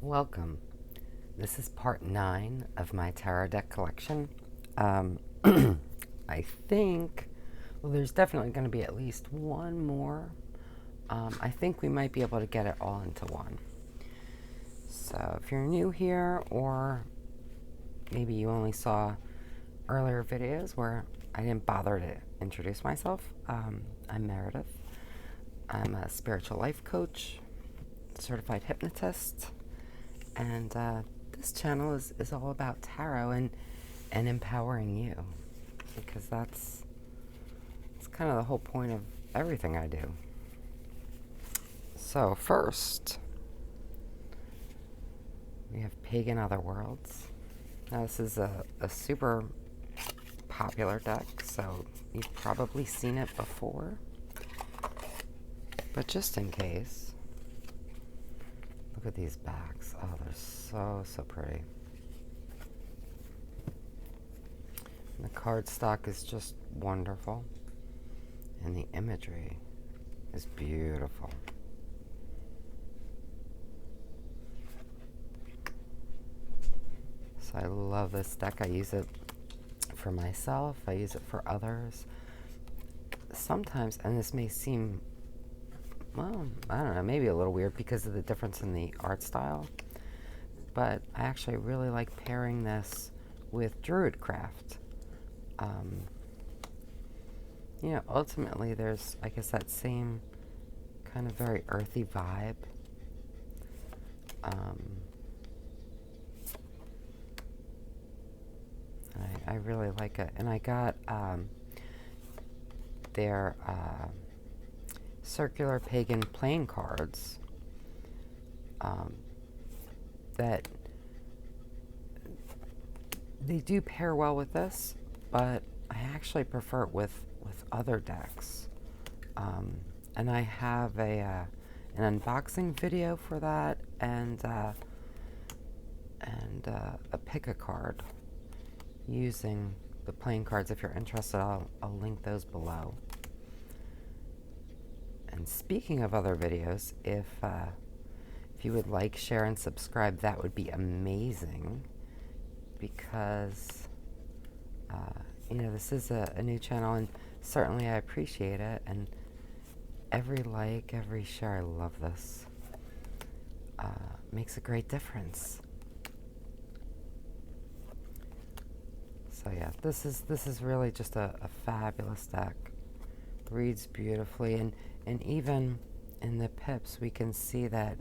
Welcome. This is part 9 of my tarot deck collection. I think, well, there's definitely going to be at least one more. I think we might be able to get it all into one. So if you're new here, or maybe you only saw earlier videos where I didn't bother to introduce myself, I'm Meredith. I'm a spiritual life coach, certified hypnotist, and this channel is all about tarot and empowering you, because that's kind of the whole point of everything I do. So first, we have Pagan Otherworlds. Now this is a super popular deck, so you've probably seen it before. But just in case, look at these backs. Oh, they're so pretty. And the cardstock is just wonderful. And the imagery is beautiful. So I love this deck. I use it for myself. I use it for others. Sometimes, and this may seem, well, I don't know, maybe a little weird because of the difference in the art style, but I actually really like pairing this with Druidcraft. You know, ultimately there's, I guess, that same kind of very earthy vibe. I really like it. And I got their circular pagan playing cards that they do pair well with this, but I actually prefer it with other decks. And I have an unboxing video for that, and a pick a card using the playing cards. If you're interested, I'll link those below. And speaking of other videos, if you would like, share, and subscribe, that would be amazing, because you know, this is a new channel, and certainly I appreciate it. And every like, every share, I love this. Makes a great difference. So yeah, this is really just a fabulous deck. Reads beautifully, and even in the pips we can see that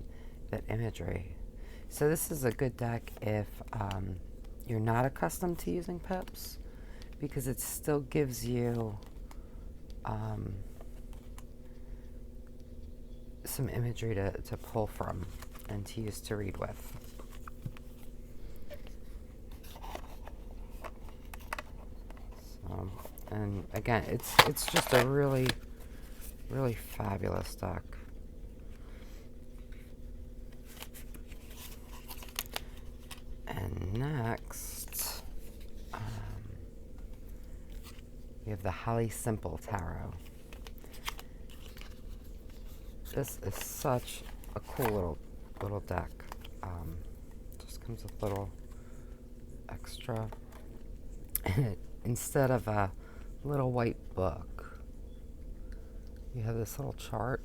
imagery. So this is a good deck if you're not accustomed to using pips, because it still gives you some imagery to pull from and to use to read with. So, and again, it's just a really fabulous deck. And next, we have the Holly Simple Tarot. This is such a cool little deck. Just comes with little extra, and instead of a little white book, you have this little chart.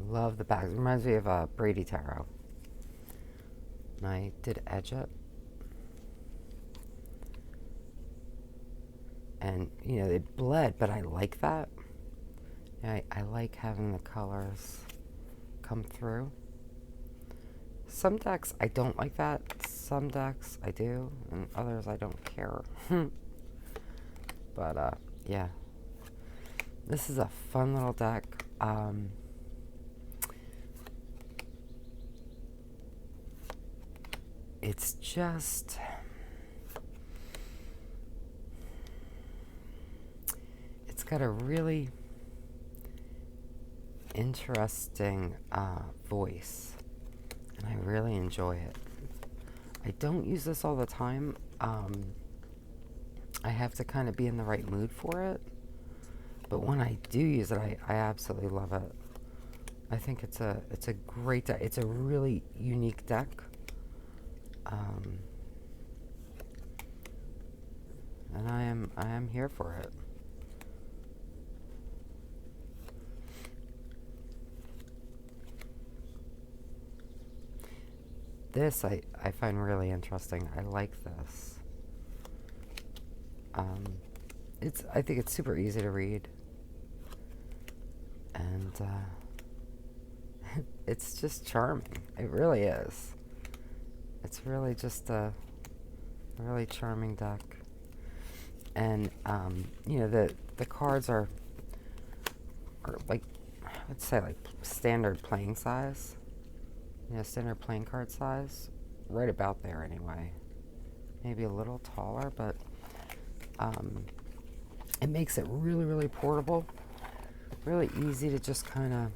Love the back. It reminds me of Brady Tarot. And I did edge it. And, you know, it bled, but I like that. I like having the colors come through. Some decks I don't like that. Some decks I do, and others I don't care. But, yeah. This is a fun little deck. It's just... it's got a really interesting voice, and I really enjoy it. I don't use this all the time. I have to kind of be in the right mood for it. But when I do use it, I absolutely love it. I think it's a great deck. It's a really unique deck. And I am here for it. This I find really interesting. I like this. I think it's super easy to read, and it's just charming. It really is. It's really just a really charming deck, and you know, the cards are like, I would say, like standard playing size. You know, standard playing card size, right about there anyway. Maybe a little taller, but it makes it really, really portable, really easy to just kind of,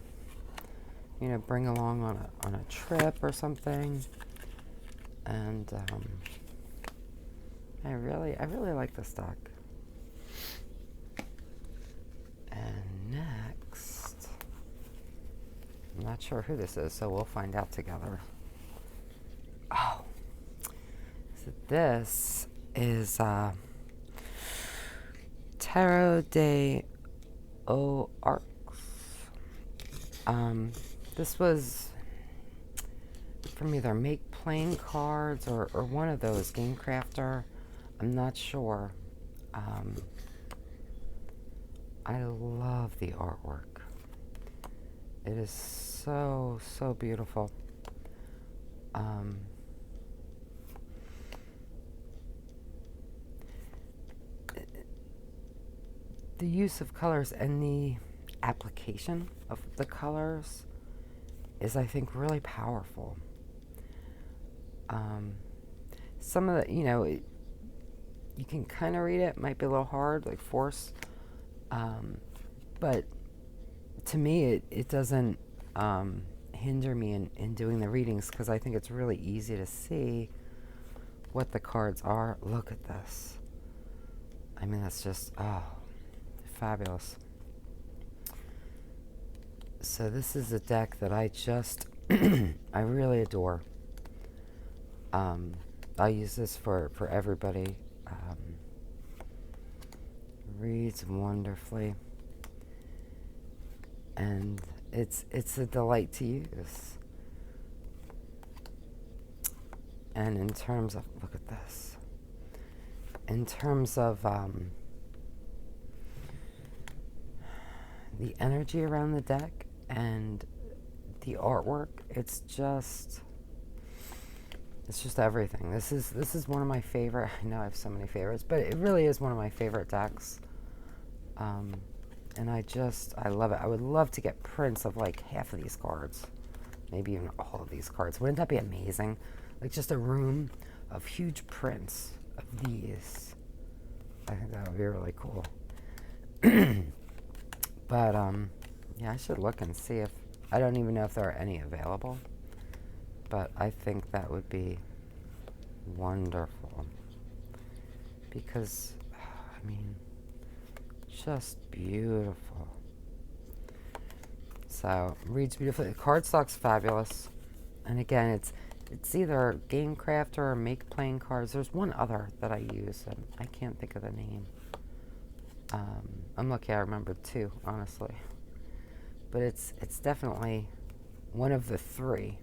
you know, bring along on a trip or something. And I really like this deck. And next, I'm not sure who this is, so we'll find out together. Oh, so this is Tarot de Aux Arcs. This was from either Make Playing Cards or one of those, Game Crafter. I'm not sure. I love the artwork. It is so, so beautiful. The use of colors and the application of the colors is, I think, really powerful. Some of the, you know, you can kind of read it. It might be a little hard, like force. But to me, it doesn't hinder me in doing the readings, because I think it's really easy to see what the cards are. Look at this. I mean, that's just, oh, fabulous. So this is a deck that I just, I really adore. I use this for everybody. Reads wonderfully. And it's a delight to use. And in terms of, look at this. In terms of the energy around the deck and the artwork, it's just everything. This is one of my favorite. I know I have so many favorites, but it really is one of my favorite decks. And I love it. I would love to get prints of like half of these cards, maybe even all of these cards. Wouldn't that be amazing? Like just a room of huge prints of these. I think that would be really cool. But yeah, I should look and see if, I don't even know if there are any available, but I think that would be wonderful, because I mean, just beautiful. So reads beautifully. The cardstock's fabulous, and again, it's either Game Crafter or Make Playing Cards. There's one other that I use, and I can't think of the name. I'm lucky I remembered two, honestly. But it's definitely one of the three.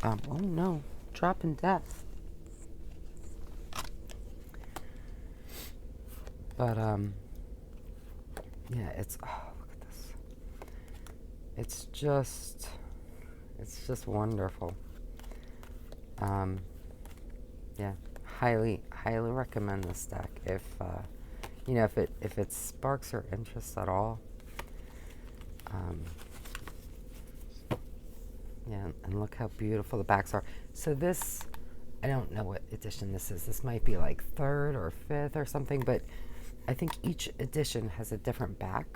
Oh no, drop in death. But yeah, it's, oh, look at this. It's just wonderful. Yeah, highly recommend this deck if you know, if it sparks your interest at all. Yeah, and look how beautiful the backs are. So this, I don't know what edition this is. This might be like 3rd or 5th or something, but I think each edition has a different back.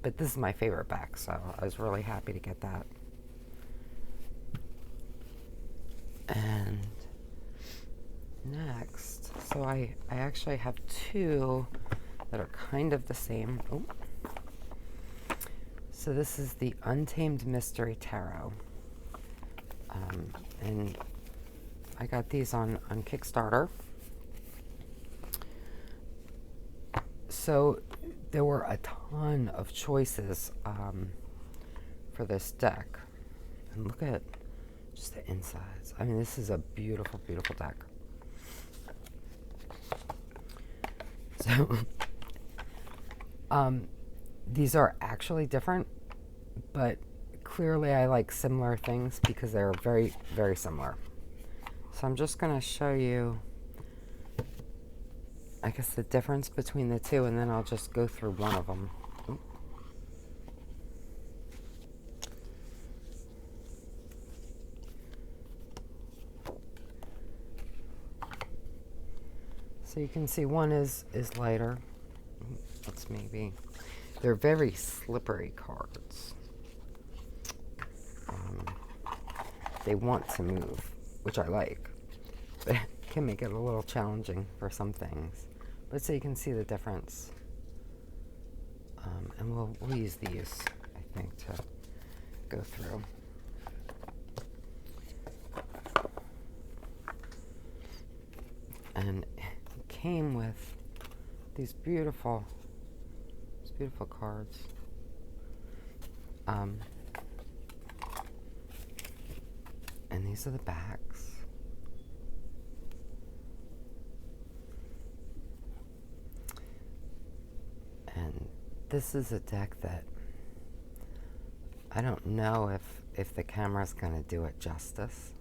But this is my favorite back, so I was really happy to get that. And next, so I actually have two that are kind of the same. Oh, So this is the Untamed Mystery Tarot. And I got these on Kickstarter. So there were a ton of choices for this deck. And look at just the insides. I mean, this is a beautiful, beautiful deck. So these are actually different, but clearly I like similar things because they're very, very similar. So I'm just going to show you, I guess, the difference between the two, and then I'll just go through one of them. Ooh. So you can see one is lighter. Let's maybe, they're very slippery cards. They want to move, which I like, but it can make it a little challenging for some things. But so you can see the difference. And we'll use these, I think, to go through. And it came with these beautiful cards. And these are the backs. And this is a deck that I don't know if the camera's going to do it justice.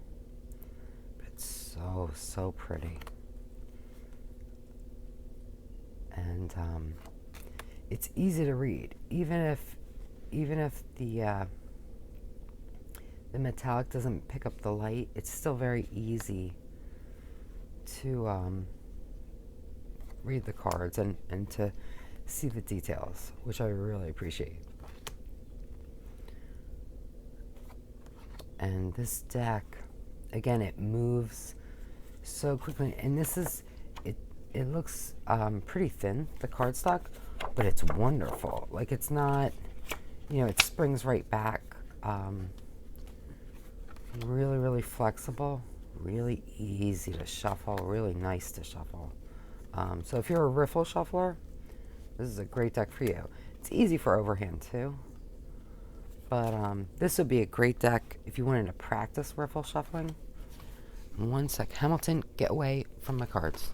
But it's so pretty. And it's easy to read, even if the metallic doesn't pick up the light. It's still very easy to read the cards and to see the details, which I really appreciate. And this deck, again, it moves so quickly. And this is, it looks pretty thin, the cardstock, but it's wonderful. Like, it's not, it springs right back. Really, really flexible, really easy to shuffle, really nice to shuffle. So if you're a riffle shuffler, this is a great deck for you. It's easy for overhand too, but this would be a great deck if you wanted to practice riffle shuffling. One sec, Hamilton, get away from my cards.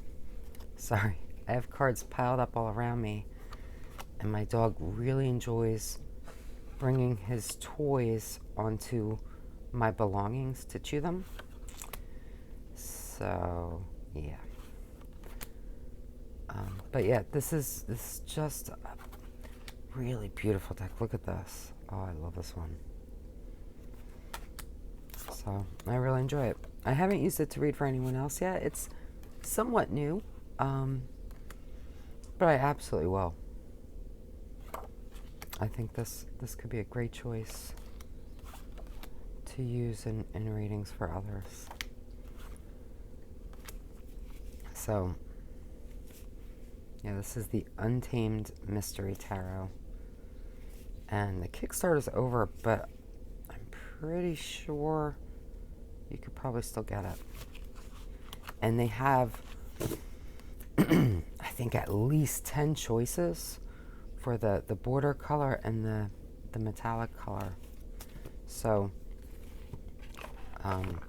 Sorry, I have cards piled up all around me, and my dog really enjoys bringing his toys onto my belongings to chew them. So yeah, but yeah, this is just a really beautiful deck. Look at this. Oh, I love this one. So I really enjoy it. I haven't used it to read for anyone else yet. It's somewhat new, but I absolutely will. I think this could be a great choice to use in readings for others. So, yeah, this is the Untamed Mystery Tarot. And the Kickstarter's over, but I'm pretty sure you could probably still get it. And they have, I think, at least 10 choices for the border color and the metallic color. So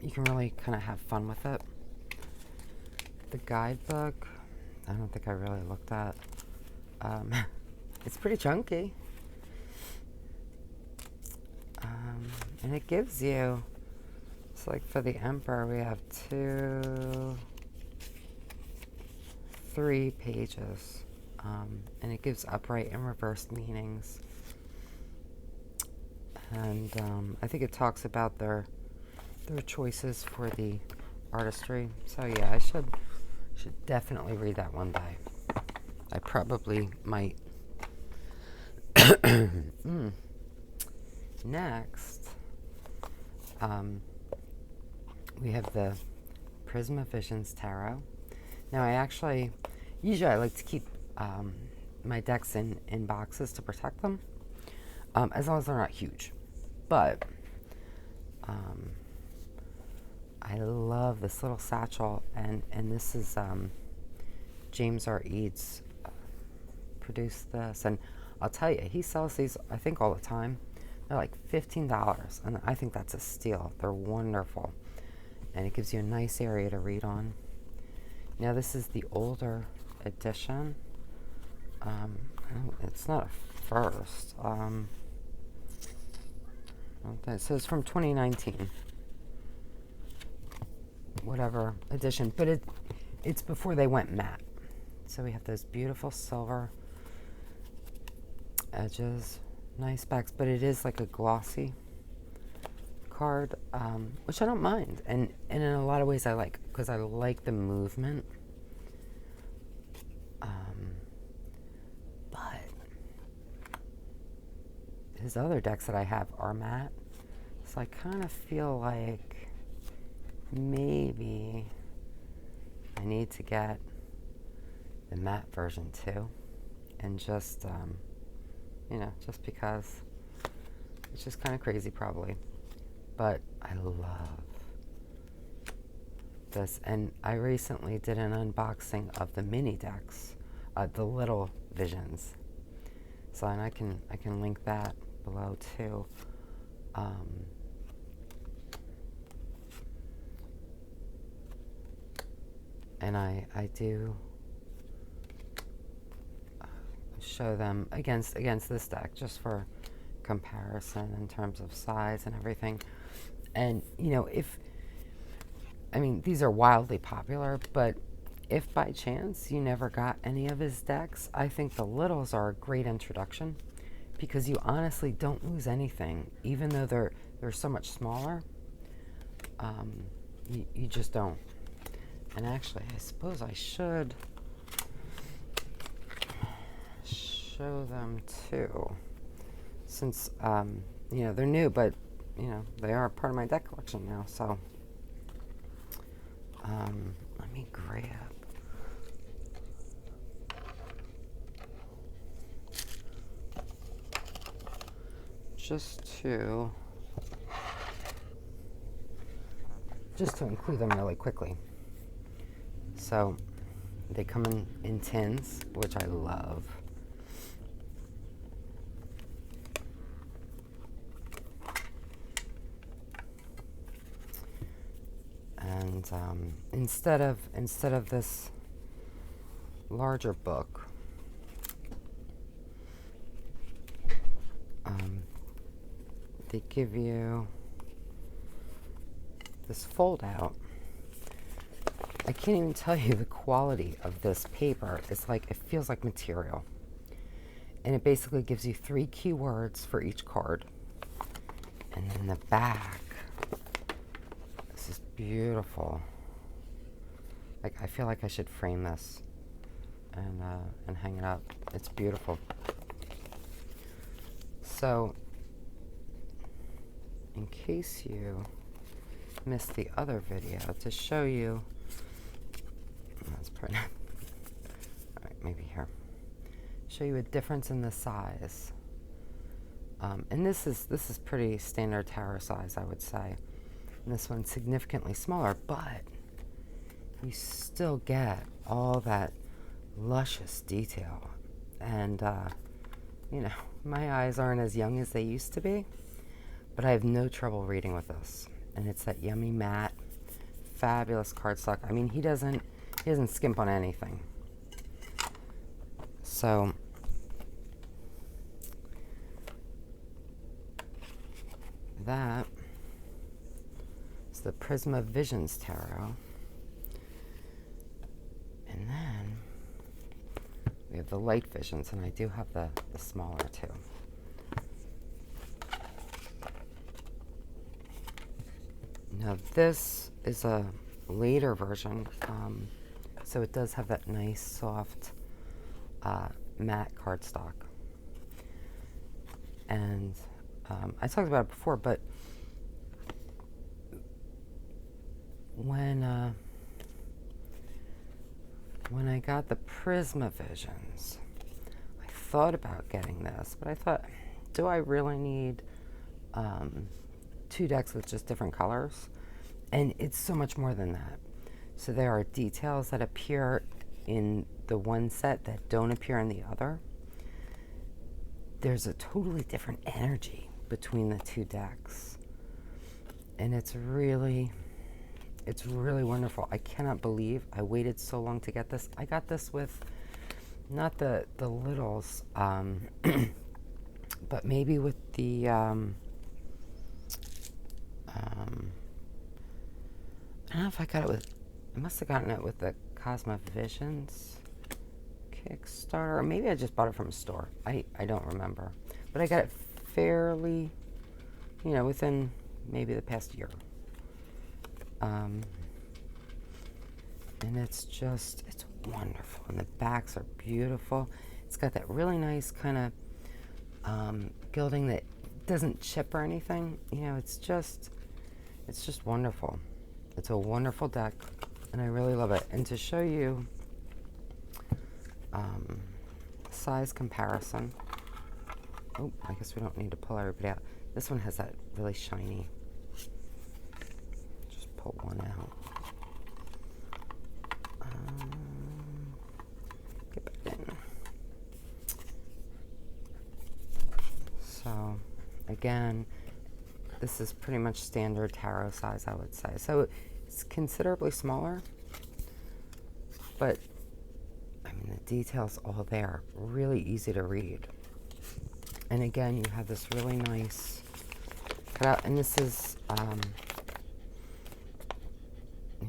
you can really kind of have fun with it. The guidebook, I don't think I really looked at. It's pretty chunky. And it gives you, it's like for the Emperor, we have 3 pages. And it gives upright and reversed meanings. And I think it talks about their choices for the artistry. So yeah, I should definitely read that one day. I probably might. Next, we have the Prisma Visions Tarot. Now usually I like to keep my decks in boxes to protect them. as long as they're not huge. But I love this little satchel, and this is James R. Eads produced this, and I'll tell you, he sells these, I think, all the time. They're like $15, and I think that's a steal. They're wonderful, and it gives you a nice area to read on. Now, this is the older edition. It's not a first. So it's from 2019. Whatever edition, but it's before they went matte. So we have those beautiful silver edges, nice backs, but it is like a glossy card, which I don't mind, and in a lot of ways I like, because I like the movement. But his other decks that I have are matte, so I kind of feel like maybe I need to get the matte version too, and just just because it's just kind of crazy probably, but I love this. And I recently did an unboxing of the mini decks, the little visions, so, and I can link that below too. And I do show them against this deck, just for comparison in terms of size and everything. And these are wildly popular, but if by chance you never got any of his decks, I think the littles are a great introduction, because you honestly don't lose anything, even though they're so much smaller. You just don't. And actually, I suppose I should show them too, since they're new, but they are part of my deck collection now. So let me grab just to include them really quickly. So they come in tins, which I love. And instead of this larger book, they give you this fold out. I can't even tell you the quality of this paper. It's like, it feels like material. And it basically gives you 3 keywords for each card. And then the back, this is beautiful. Like, I feel like I should frame this and hang it up. It's beautiful. So, in case you missed the other video, to show you, that's pretty. All right, maybe here. Show you a difference in the size. And this is pretty standard tarot size, I would say. And this one's significantly smaller, but you still get all that luscious detail. And my eyes aren't as young as they used to be, but I have no trouble reading with this. And it's that yummy matte, fabulous cardstock. I mean, he doesn't skimp on anything. So that is the Prisma Visions Tarot. And then we have the Light Visions, and I do have the smaller too. Now this is a later version, so it does have that nice soft matte cardstock. And I talked about it before, but when I got the Prisma Visions, I thought about getting this, but I thought, do I really need 2 decks with just different colors? And it's so much more than that. So there are details that appear in the one set that don't appear in the other. There's a totally different energy between the 2 decks. And it's really wonderful. I cannot believe I waited so long to get this. I got this with not the littles, but maybe with the I don't know if I got it with, I must have gotten it with the Prisma Visions Kickstarter, or maybe I just bought it from a store. I don't remember. But I got it fairly, within maybe the past year. And it's wonderful. And the backs are beautiful. It's got that really nice kind of gilding that doesn't chip or anything. It's just wonderful. It's a wonderful deck, and I really love it. And to show you size comparison, I guess we don't need to pull everybody out. This one has that really shiny. Just pull one out. Get back in. So, again, this is pretty much standard tarot size, I would say. So it's considerably smaller, but I mean, the details all there, really easy to read. And again, you have this really nice cutout, and this is,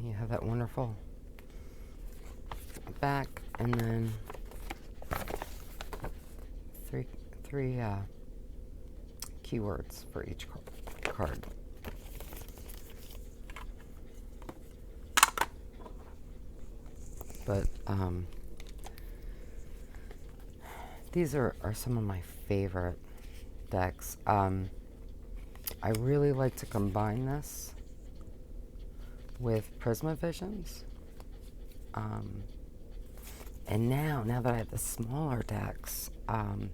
you have that wonderful back, and then three keywords for each card. But these are some of my favorite decks. I really like to combine this with Prisma Visions. And now that I have the smaller decks, wrong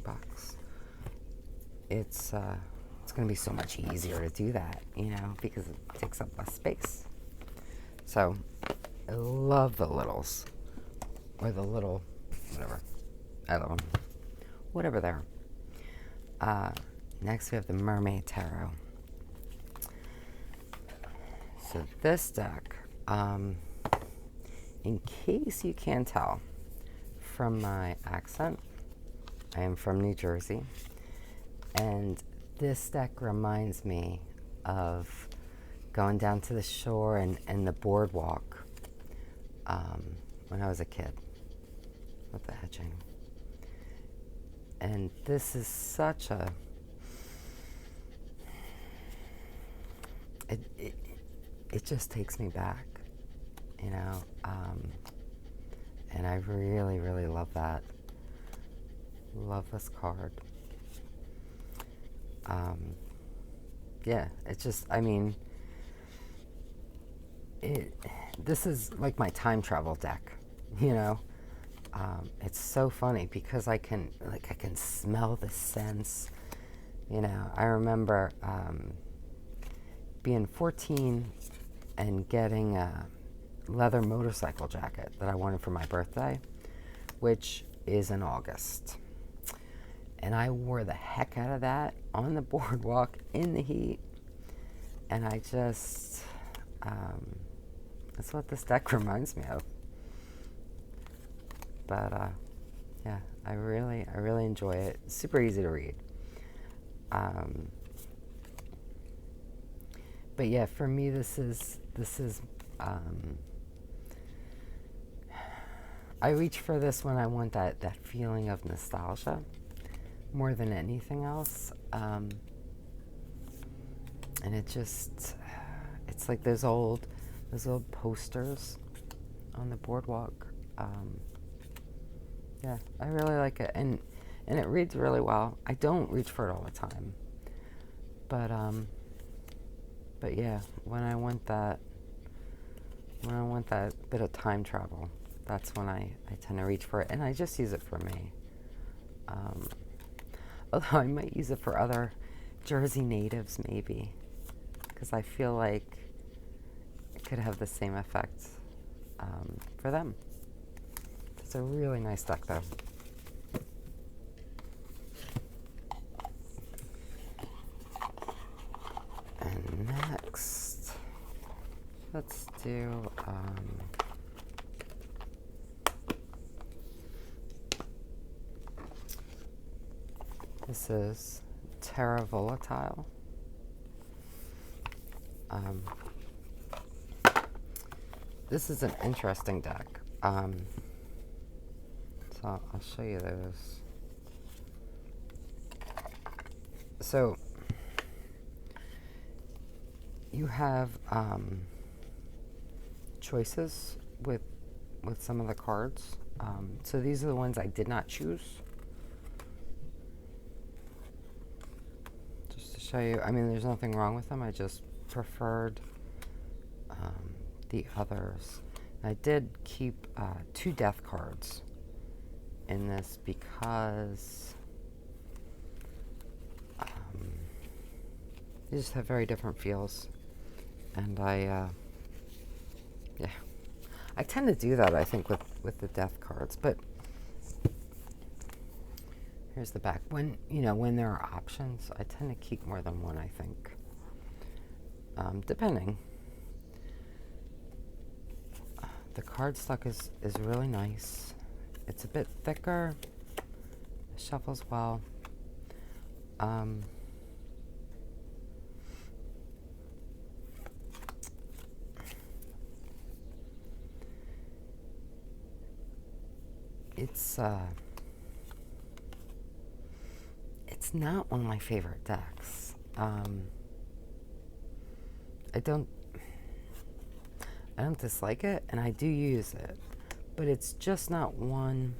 box. It's going to be so much easier to do that, because it takes up less space. So I love the littles, or the little, whatever. I love them. Whatever they are. Next we have the Mermaid Tarot. So this deck, in case you can't tell from my accent, I am from New Jersey. And this deck reminds me of going down to the shore and the boardwalk when I was a kid with the etching. And this is such a... It just takes me back, and I really, really love that. Love this card. Yeah, it's just, I mean, this is like my time travel deck, It's so funny because I can smell the scents, I remember being 14 and getting a leather motorcycle jacket that I wanted for my birthday, which is in August. And I wore the heck out of that on the boardwalk in the heat. And I just, that's what this deck reminds me of. But, yeah, I really enjoy it. It's super easy to read. But yeah, for me, this is, I reach for this when I want that feeling of nostalgia more than anything else. And it's like those old posters on the boardwalk. Yeah, I really like it, and it reads really well. I don't reach for it all the time, but yeah, when I want that bit of time travel, that's when I tend to reach for it, and I just use it for me. Although I might use it for other Jersey natives, maybe, because I feel like it could have the same effect for them. It's a really nice deck, though. And next, let's do this is Terra Volatile. This is an interesting deck. So I'll show you those. So you have choices with some of the cards. So these are the ones I did not choose. Just to show you, I mean, there's nothing wrong with them. I just preferred the others. I did keep 2 death cards in this because they just have very different feels. And I tend to do that, I think, with the death cards. But here's the back. When there are options, I tend to keep more than one, I think. Depending. The cardstock is really nice. It's a bit thicker. It shuffles well. It's not one of my favorite decks. I don't dislike it, and I do use it, but it's just not one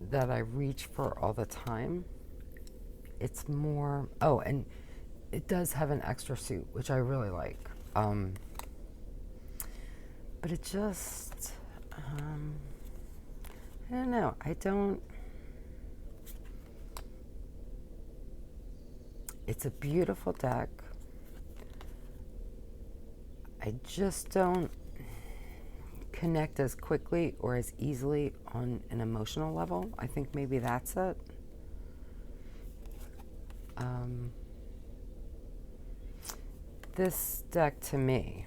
that I reach for all the time. It's more, and it does have an extra suit, which I really like. But it just, I don't know. It's a beautiful deck. I just don't connect as quickly or as easily on an emotional level. I think maybe that's it. This deck, to me,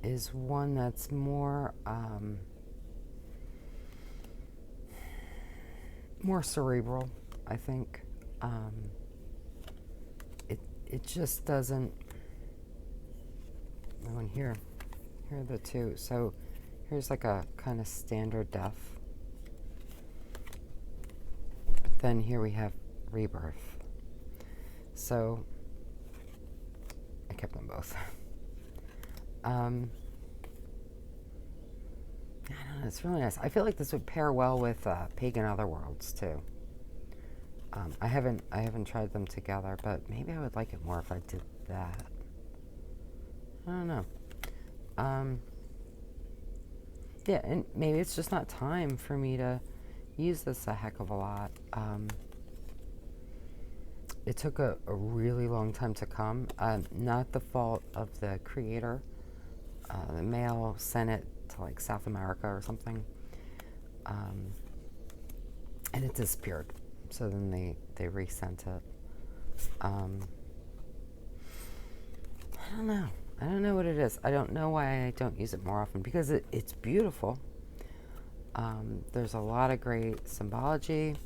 is one that's more more cerebral, I think. It just doesn't. Oh, and here are the two. So here's like a kind of standard death. But then here we have rebirth. So I kept them both. I don't know, it's really nice. I feel like this would pair well with Pagan Otherworlds too. I haven't tried them together, but maybe I would like it more if I did that. I don't know. Yeah, and maybe it's just not time for me to use this a heck of a lot. It took a really long time to come. Not the fault of the creator. The mail sent it to like South America or something. And it disappeared. So then they resent it. I don't know. I don't know what it is. I don't know why I don't use it more often, because it's beautiful. There's a lot of great symbology.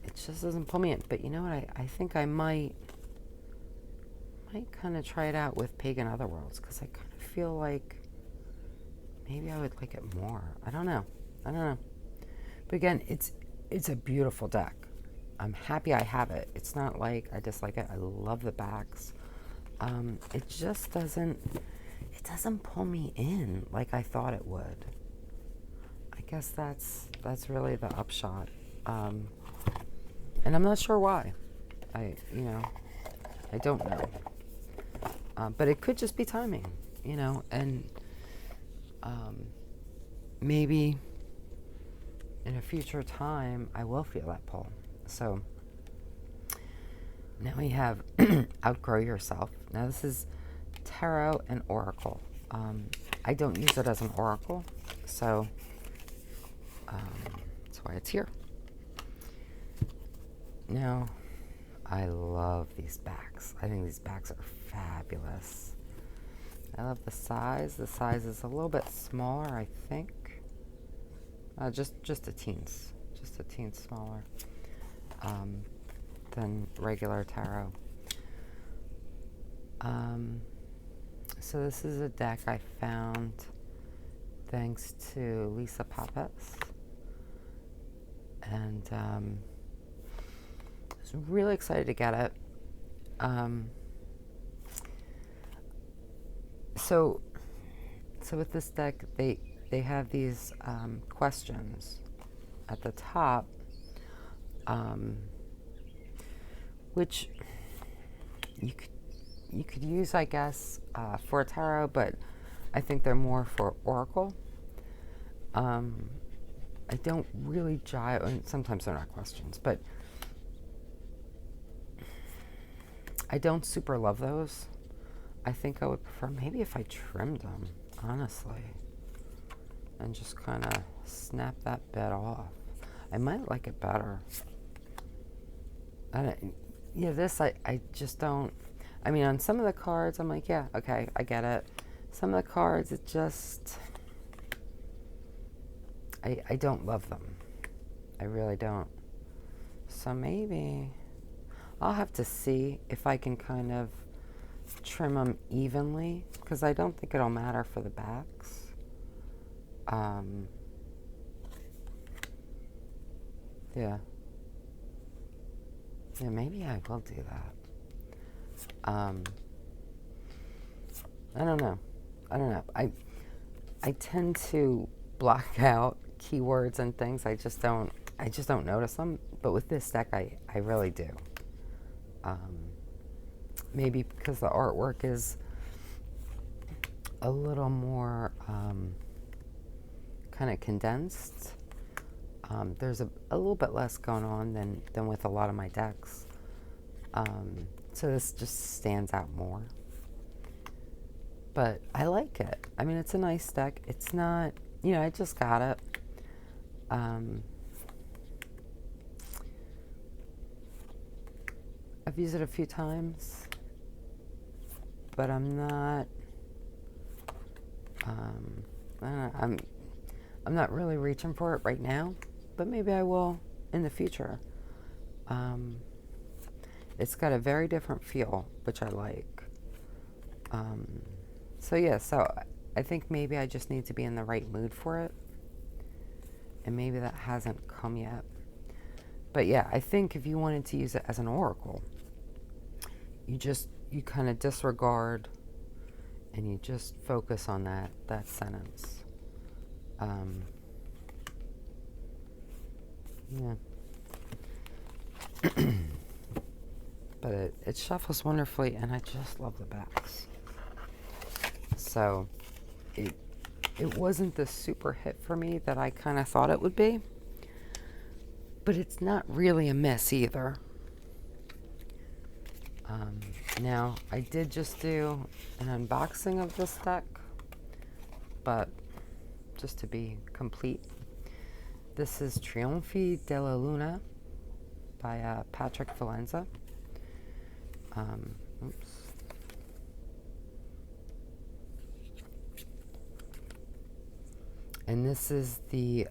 It just doesn't pull me in. But you know what? I think I might kind of try it out with Pagan Otherworlds, because I kind of feel like maybe I would like it more. I don't know. But again, it's a beautiful deck. I'm happy I have it. It's not like I dislike it. I love the backs. It just doesn't pull me in like I thought it would. I guess that's really the upshot. And I'm not sure why. I don't know. But it could just be timing, and maybe in a future time, I will feel that pull. So now we have Outgrow Yourself. Now this is Tarot and Oracle. I don't use it as an oracle, so that's why it's here. Now, I love these backs. I think these backs are fabulous. I love the size. The size is a little bit smaller, I think. Just a teens smaller than regular tarot. So this is a deck I found thanks to Rosetta Papyrus, and I was really excited to get it. So with this deck, they have these questions at the top, which you could use, I guess, for tarot, but I think they're more for oracle. I don't really jive, and sometimes they're not questions, but I don't super love those. I think I would prefer maybe if I trimmed them, honestly, and just kind of snap that bit off. I might like it better. This I just don't. I mean, on some of the cards, I'm like, yeah, okay, I get it. Some of the cards, it just, I don't love them. I really don't. So maybe I'll have to see if I can kind of trim them evenly, because I don't think it'll matter for the backs. Yeah, maybe I will do that. I don't know. I tend to block out keywords and things. I just don't notice them. But with this deck, I really do. Maybe because the artwork is a little more kind of condensed. There's a little bit less going on than with a lot of my decks. So this just stands out more. But I like it. I mean, it's a nice deck. It's not, I just got it. I've used it a few times, but I'm not, I'm not really reaching for it right now, but maybe I will in the future. It's got a very different feel, which I like. So I think maybe I just need to be in the right mood for it. And maybe that hasn't come yet. But yeah, I think if you wanted to use it as an oracle, you kind of disregard and you just focus on that sentence. Yeah. But it shuffles wonderfully, and I just love the backs. So it wasn't the super hit for me that I kind of thought it would be, but it's not really a miss either. Now, I did just do an unboxing of this deck, but just to be complete, this is Trionfi Della Luna by Patrick Valenza. And this is the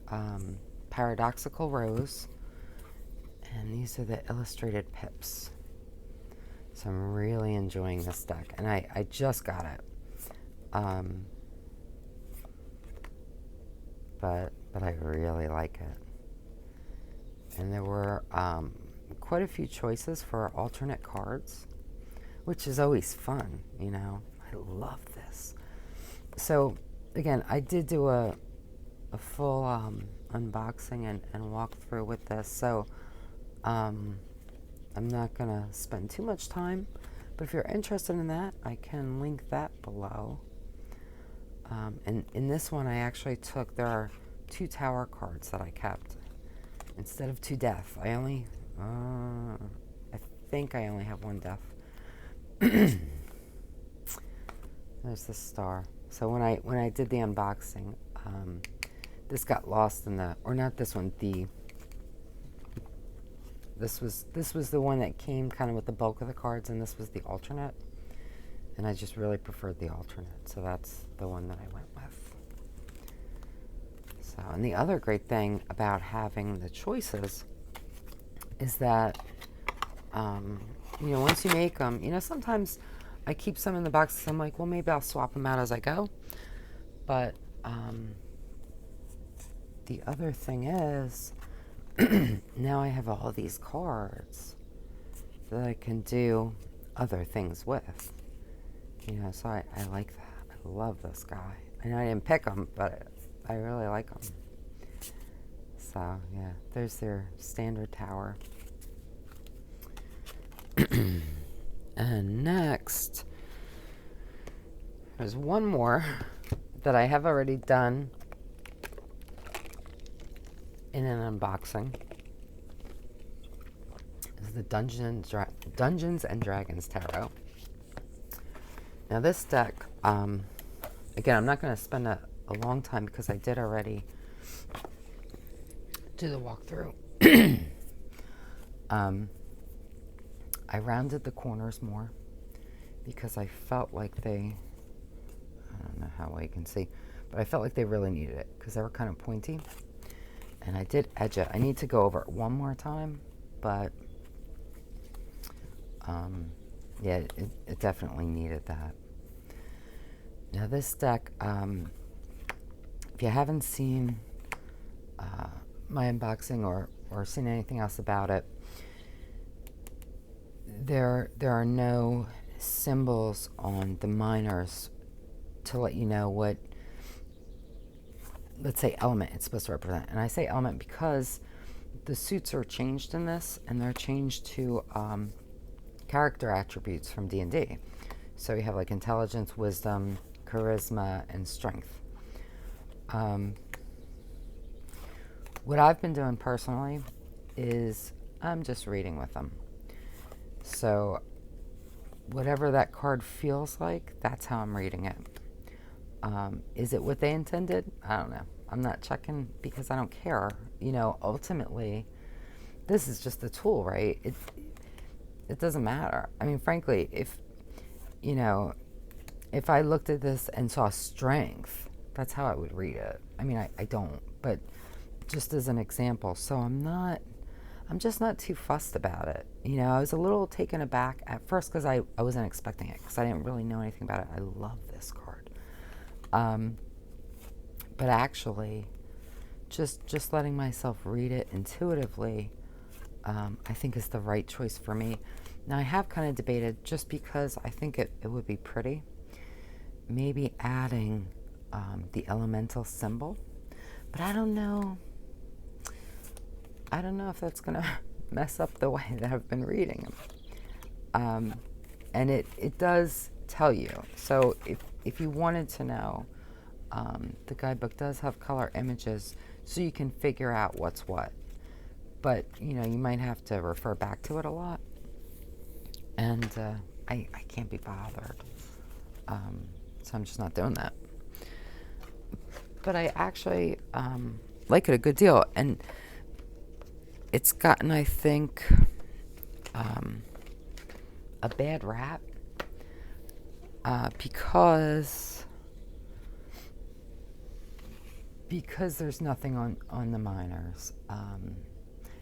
Paradoxical Rose, and these are the illustrated pips. So I'm really enjoying this deck, and I just got it. But I really like it. And there were quite a few choices for alternate cards, which is always fun, I love this. So again, I did do a full unboxing and walkthrough with this, so I'm not gonna spend too much time, but if you're interested in that, I can link that below. And in this one, I actually took, there are 2 tower cards that I kept. Instead of 2 death, I think I only have 1 death. There's the star. So when I did the unboxing, this got lost in the, or not this one, this was the one that came kind of with the bulk of the cards, and this was the alternate. And I just really preferred the alternate, so that's the one that I went with. So, and the other great thing about having the choices is that, you know, once you make them, you know, sometimes I keep some in the box because I'm like, well, maybe I'll swap them out as I go. But the other thing is, now I have all these cards that I can do other things with. You know, so I like that. I love this guy. I know I didn't pick him, but I really like him. So, yeah, there's their standard tower. And next, there's one more that I have already done in an unboxing. This is the Dungeons and Dragons Tarot. Now this deck, again, I'm not going to spend a long time because I did already do the walkthrough. I rounded the corners more because I felt like they, I don't know how well you can see, but I felt like they really needed it because they were kind of pointy. And I did edge it. I need to go over it one more time, but yeah, it definitely needed that. Now this deck, if you haven't seen my unboxing or seen anything else about it, there are no symbols on the minors to let you know what, let's say, element it's supposed to represent. And I say element because the suits are changed in this, and they're changed to character attributes from D&D. So you have like intelligence, wisdom, charisma, and strength. What I've been doing personally is I'm just reading with them. So whatever that card feels like, that's how I'm reading it. Is it what they intended? I don't know. I'm not checking because I don't care. You know, ultimately, this is just a tool, right? It doesn't matter. I mean, frankly, if I looked at this and saw strength, that's how I would read it. I mean, I don't, but just as an example. So I'm just not too fussed about it. You know, I was a little taken aback at first because I wasn't expecting it because I didn't really know anything about it. I love this card. But actually, just letting myself read it intuitively, I think is the right choice for me. Now, I have kind of debated, just because I think it would be pretty, maybe adding the elemental symbol. But I don't know if that's going to mess up the way that I've been reading them. And it does tell you. So if you wanted to know, the guidebook does have color images so you can figure out what's what. But, you know, you might have to refer back to it a lot. And I can't be bothered. So I'm just not doing that. But I actually like it a good deal. And it's gotten, I think, a bad rap because there's nothing on the minors.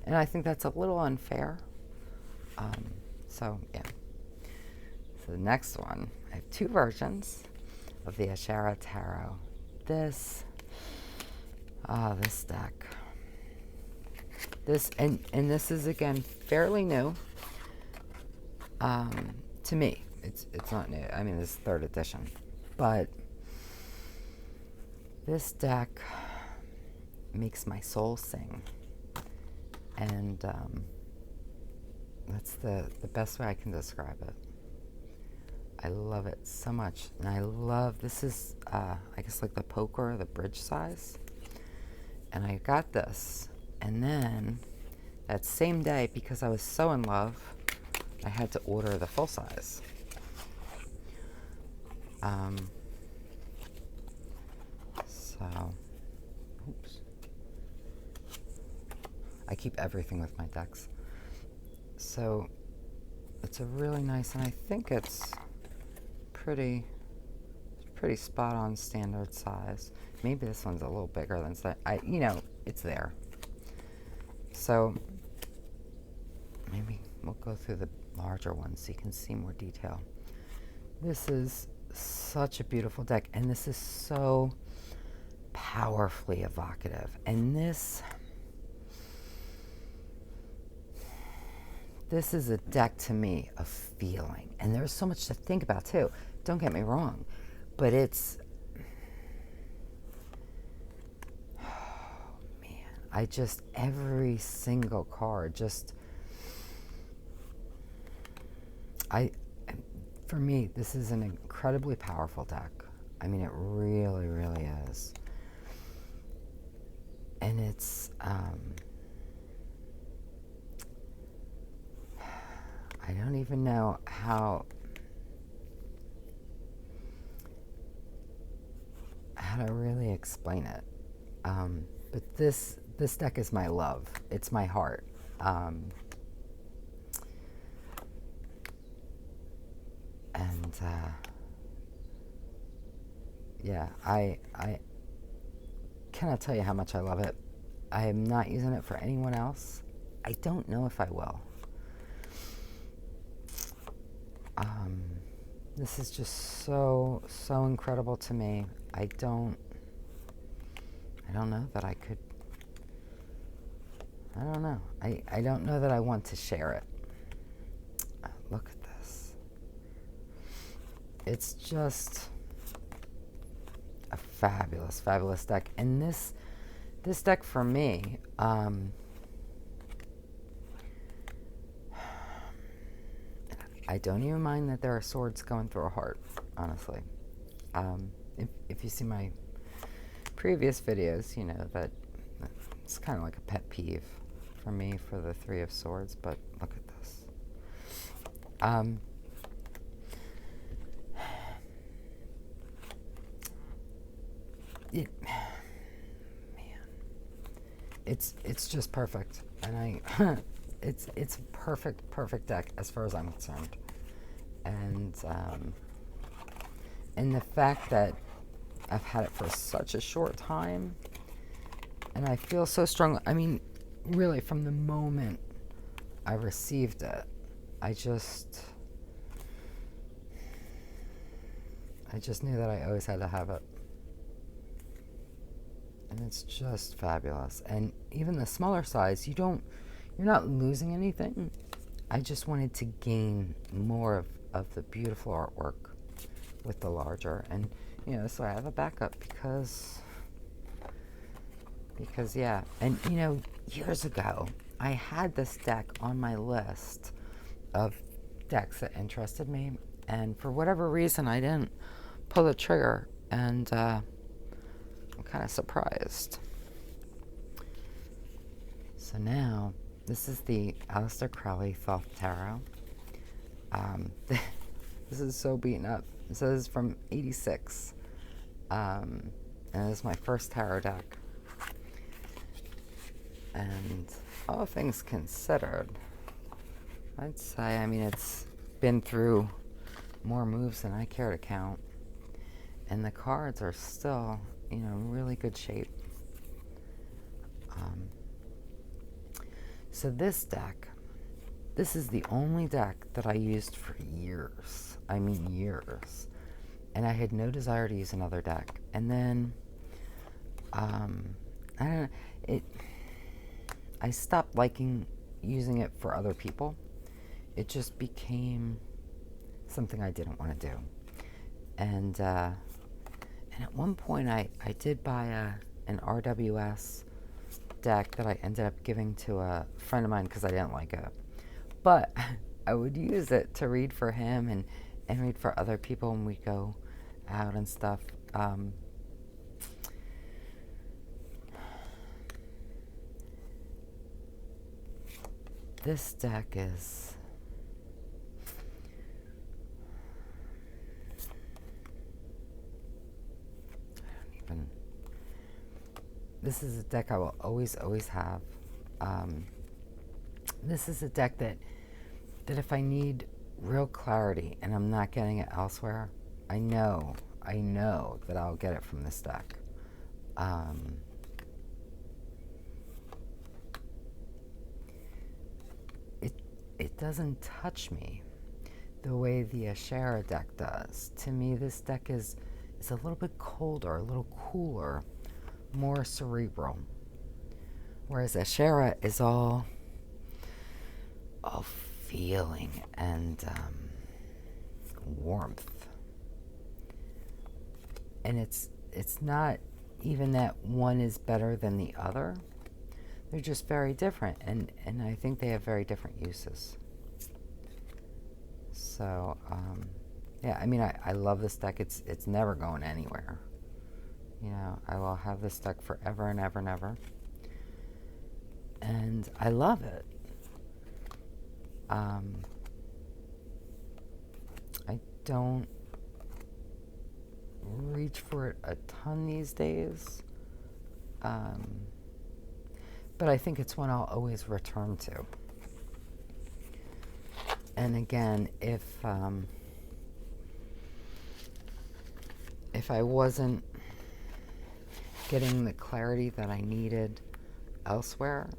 And I think that's a little unfair. So, yeah. So the next one, I have 2 versions of the Ashara Tarot. This deck. This is, again, fairly new to me. It's not new. I mean, this is 3rd edition. But this deck makes my soul sing. And that's the best way I can describe it. I love it so much. And I love, this is, I guess like the poker or the bridge size. And I got this. And then that same day, because I was so in love, I had to order the full size. So, oops. I keep everything with my decks. So, it's a really nice, and I think it's pretty spot on standard size. Maybe this one's a little bigger than that. You know, it's there. So, maybe we'll go through the larger ones so you can see more detail. This is such a beautiful deck, and this is so powerfully evocative. And this is a deck to me of feeling. And there's so much to think about too. Don't get me wrong. But it's, oh man, every single card for me, this is an incredibly powerful deck. I mean, it really, really is. And it's, I don't even know how to really explain it. But this deck is my love. It's my heart. Yeah, I cannot tell you how much I love it. I am not using it for anyone else. I don't know if I will. This is just so incredible to me. I don't know that I could. I don't know. I don't know that I want to share it. Look at this. It's just a fabulous, fabulous deck. And this deck for me, I don't even mind that there are swords going through a heart, honestly. If you see my previous videos, you know that it's kind of like a pet peeve for me for the Three of Swords, but look at this. It's just perfect, and it's perfect deck as far as I'm concerned, and the fact that I've had it for such a short time, and I feel so strong. I mean, really, from the moment I received it, I just knew that I always had to have it. And it's just fabulous. And even the smaller size, you're not losing anything. I just wanted to gain more of the beautiful artwork with the larger. And, you know, so I have a backup because yeah. And, you know, years ago, I had this deck on my list of decks that interested me. And for whatever reason, I didn't pull the trigger. And, I'm kind of surprised. So now, this is the Aleister Crowley Thoth Tarot. This is so beaten up. So this is from '86. And this is my first tarot deck. And all things considered, I'd say, I mean, it's been through more moves than I care to count. And the cards are still, you know, really good shape. So this deck, this is the only deck that I used for years. I mean years. And I had no desire to use another deck. And then, I don't know, I stopped liking using it for other people. It just became something I didn't want to do. And at one point, I did buy an RWS deck that I ended up giving to a friend of mine because I didn't like it. But I would use it to read for him, and read for other people when we go out and stuff. This deck is... This is a deck I will always have. This is a deck that if I need real clarity and I'm not getting it elsewhere, I know that I'll get it from this deck. It doesn't touch me the way the Ashara deck does. To me, this deck is a little bit colder, a little cooler, more cerebral. Whereas Ashara is all feeling and warmth. And it's not even that one is better than the other. They're just very different, and I think they have very different uses. So, yeah, I mean, I love this deck. It's never going anywhere. You know, I will have this deck forever and ever and ever. And I love it. I don't reach for it a ton these days. But I think it's one I'll always return to. And again, if I wasn't getting the clarity that I needed elsewhere,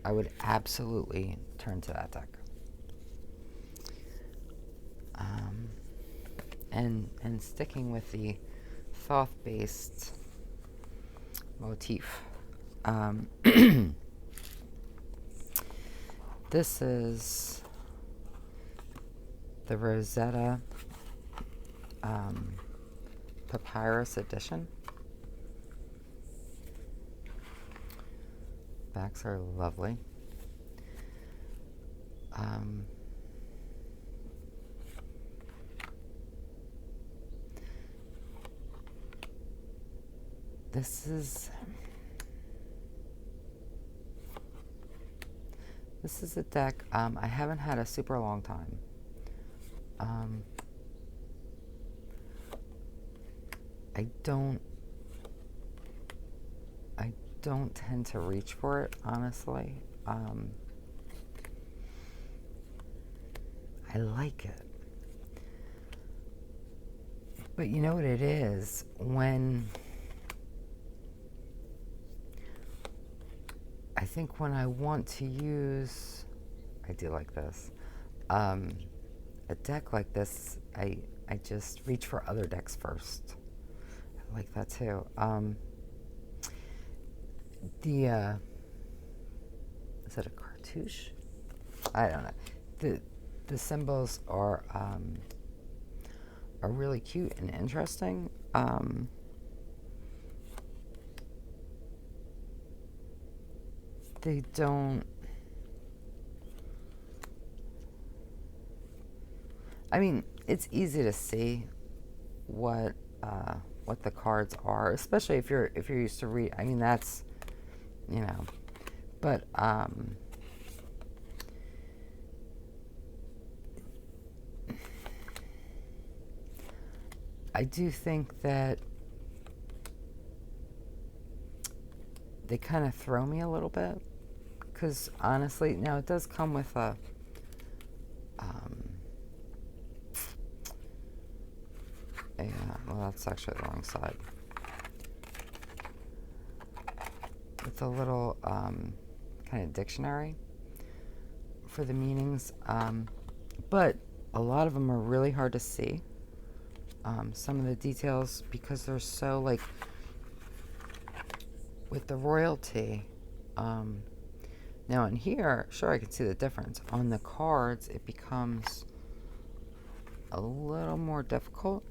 I would absolutely turn to that deck. And sticking with the Thoth-based motif, this is the Rosetta Papyrus edition. Backs are lovely. This is a deck I haven't had a super long time. I don't tend to reach for it, honestly. I like it. But you know what it is? When I think when I want to use, I do like this, a deck like this, I just reach for other decks first. I like that too. Is it a cartouche? I don't know. The symbols are really cute and interesting. They don't. I mean, it's easy to see what the cards are, especially if you're used to read. I mean, that's, you know, but I do think that they kind of throw me a little bit, because honestly, now it does come with a well, that's actually the wrong side. With a little kind of dictionary for the meanings, but a lot of them are really hard to see. Some of the details, because they're so, like, with the royalty, now in here, sure, I can see the difference. On the cards, it becomes a little more difficult.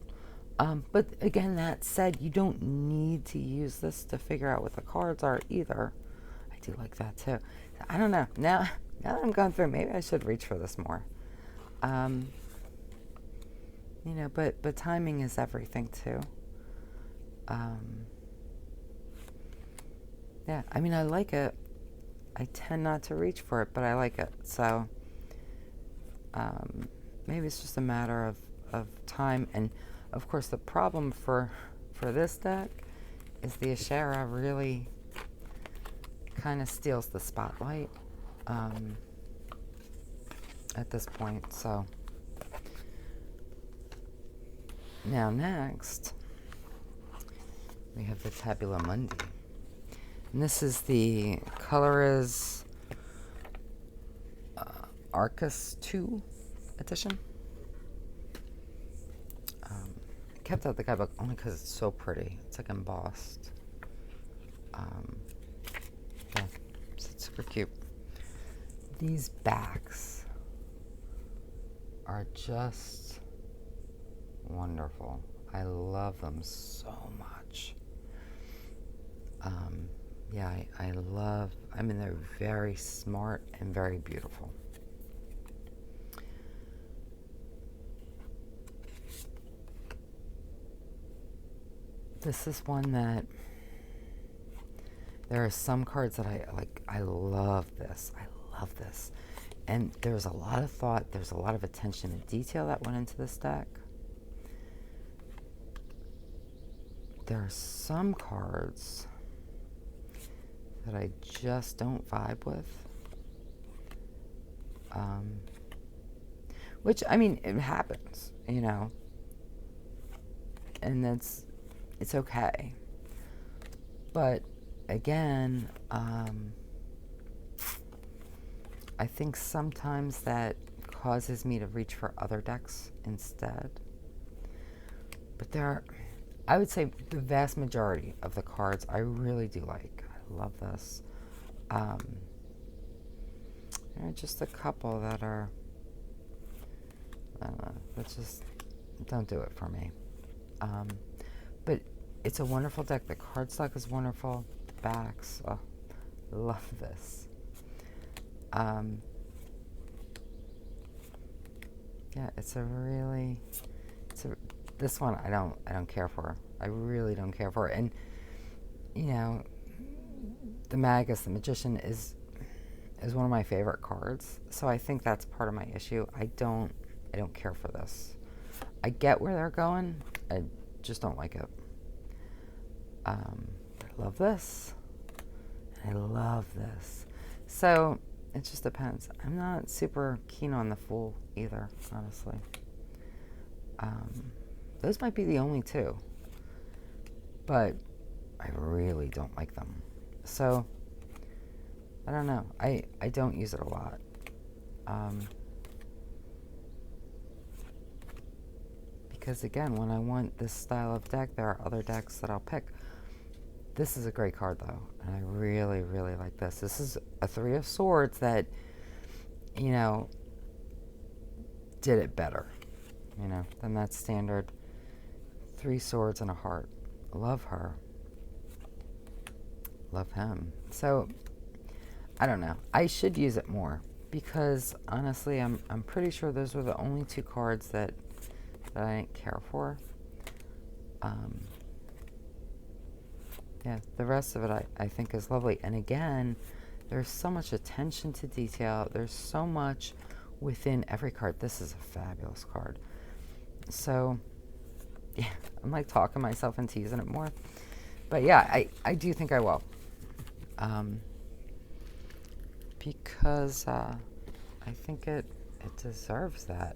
But again, that said, you don't need to use this to figure out what the cards are either. I do like that too. I don't know. Now that I'm going through, maybe I should reach for this more. You know, but timing is everything too. Yeah, I mean, I like it. I tend not to reach for it, but I like it. So maybe it's just a matter of time. And of course, the problem for this deck is the Ashara really kind of steals the spotlight at this point. So now next, we have the Tabula Mundi. And this is the color is Arcus II edition. I kept out the guidebook only because it's so pretty. It's like embossed. Yeah, so it's super cute. These backs are just wonderful. I love them so much. Yeah, I mean, they're very smart and very beautiful. This is one that there are some cards that I like. I love this. And there's a lot of thought, there's a lot of attention and detail that went into this deck. There are some cards that I just don't vibe with. Which, I mean, it happens, you know. And it's okay. But again, I think sometimes that causes me to reach for other decks instead. But I would say the vast majority of the cards I really do like. I love this. There are just a couple that are, I don't know, that just don't do it for me. But it's a wonderful deck. The cardstock is wonderful. The backs, oh, love this. Yeah, this one I don't care for. I really don't care for it. And you know, the Magus, the Magician, is one of my favorite cards. So I think that's part of my issue. I don't care for this. I get where they're going. I just don't like it. I love this. I love this. So it just depends. I'm not super keen on the Fool either, honestly. Those might be the only two. But I really don't like them. So, I don't know. I don't use it a lot. Because again, when I want this style of deck, there are other decks that I'll pick. This is a great card, though, and I really, really like this. This is a Three of Swords that, you know, did it better, you know, than that standard Three Swords and a Heart. Love her. Love him. So, I don't know. I should use it more because, honestly, I'm pretty sure those were the only two cards that I didn't care for. Yeah, the rest of it I think is lovely. And again, there's so much attention to detail. There's so much within every card. This is a fabulous card. So, yeah, I'm like talking myself into using it more. But yeah, I do think I will. Because I think it deserves that.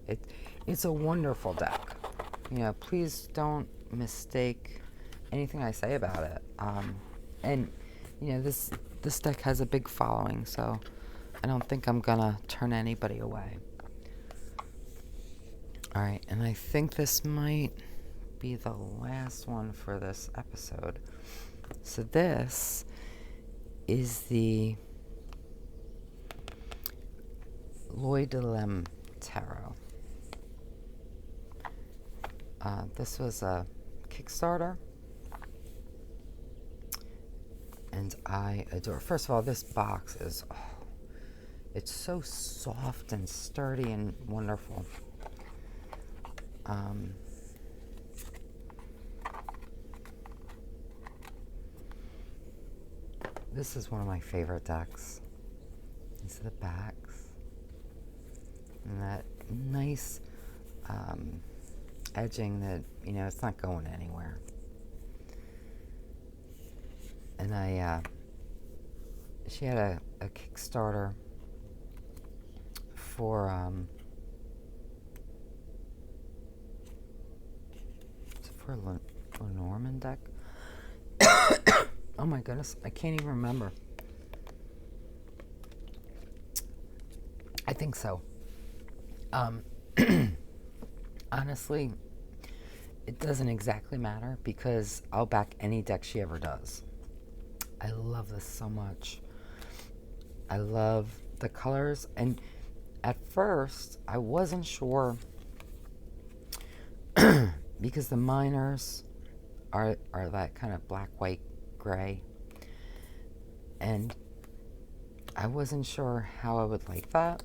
It's a wonderful deck. You know, please don't mistake anything I say about it. And you know, this deck has a big following, so I don't think I'm gonna turn anybody away. All right, and I think this might be the last one for this episode. So this is the Loy de Lem Tarot. This was a Kickstarter, and I adore. First of all, this box is, it's so soft and sturdy and wonderful. This is one of my favorite decks. These are the backs. And that nice edging that, you know, it's not going anywhere. And she had a Kickstarter for, is it for a Lenormand deck? Oh my goodness, I can't even remember. I think so. Honestly, it doesn't exactly matter because I'll back any deck she ever does. I love this so much. I love the colors, and at first I wasn't sure because the minors are that kind of black, white, gray, and I wasn't sure how I would like that,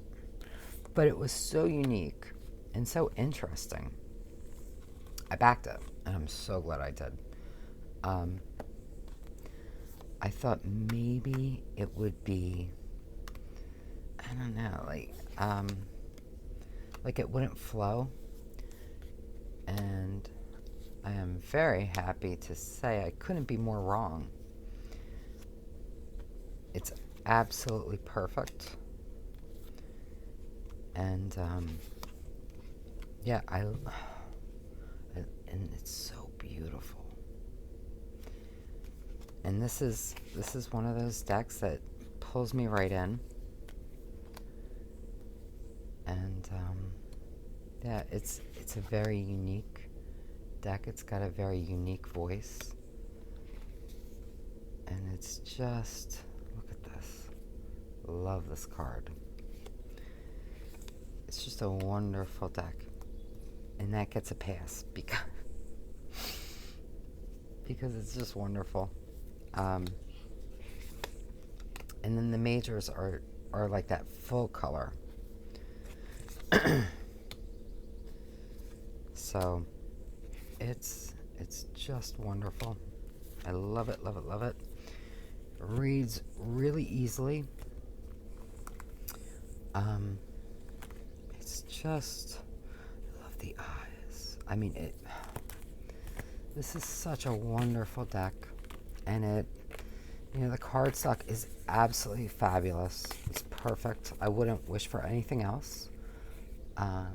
but it was so unique and so interesting. I backed it, and I'm so glad I did. I thought maybe it would be, I don't know, like it wouldn't flow, and I am very happy to say I couldn't be more wrong. It's absolutely perfect. And yeah, and it's so beautiful. And this is one of those decks that pulls me right in. And yeah, it's a very unique deck. It's got a very unique voice. And it's just, look at this. Love this card. It's just a wonderful deck. And that gets a pass because it's just wonderful. And then the majors are like that full color. So it's just wonderful. I love it, love it, love it. Reads really easily. It's just, I love the eyes. I mean, this is such a wonderful deck, and the cardstock is absolutely fabulous. It's perfect. I wouldn't wish for anything else. Look at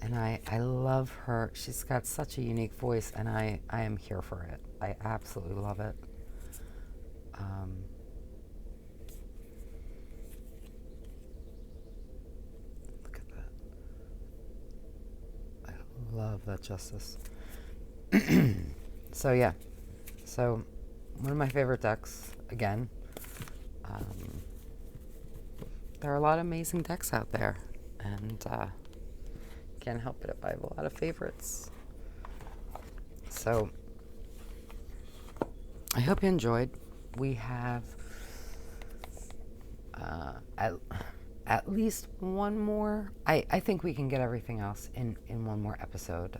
that. And I love her. She's got such a unique voice, and I am here for it. I absolutely love it. Look at that. I love that justice. So yeah. So one of my favorite decks, again. There are a lot of amazing decks out there, and can't help it if I have a lot of favorites. So I hope you enjoyed. We have at least one more. I think we can get everything else in one more episode.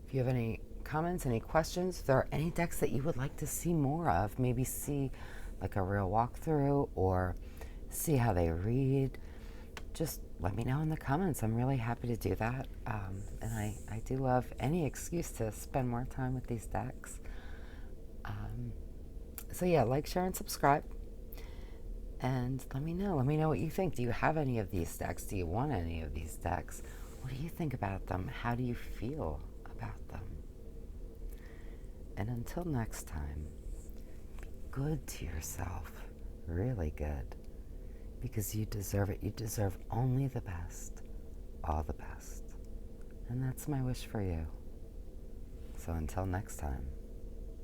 If you have any comments, any questions, if there are any decks that you would like to see more of, maybe see like a real walkthrough or see how they read, just let me know in the comments. I'm really happy to do that. And I do love any excuse to spend more time with these decks. So yeah, like, share, and subscribe. And let me know what you think. Do you have any of these decks? Do you want any of these decks? What do you think about them? How do you feel about them? And until next time, be good to yourself, really good, because you deserve it. You deserve only the best, all the best. And that's my wish for you. So until next time.